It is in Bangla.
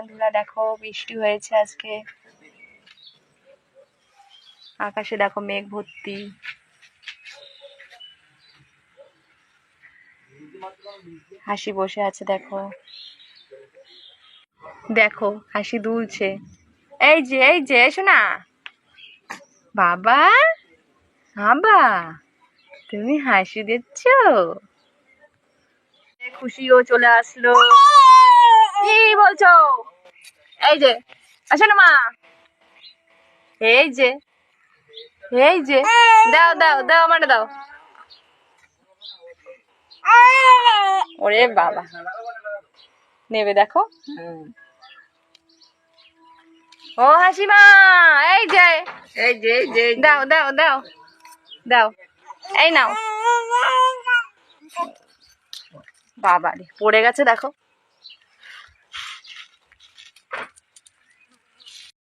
বন্ধুরা, দেখো বৃষ্টি হয়েছে আজকে, আকাশে দেখো মেঘ ভর্তি। হাসি বসে আছে, দেখো দেখো হাসি দুলছে। এই যে এসো না বাবা, বাবা তুমি হাসি দিচ্ছ। খুশিও চলে আসলো। কি বলছো? এই যে আসো না মা, এই যে দাও দাও দাও, আমারে দাও। ওরে বাবা, নেবে দেখো। ও হাসিমা, এই যে দাও দাও দাও দাও, এই নাও। বাবা রে, পড়ে গেছে দেখো।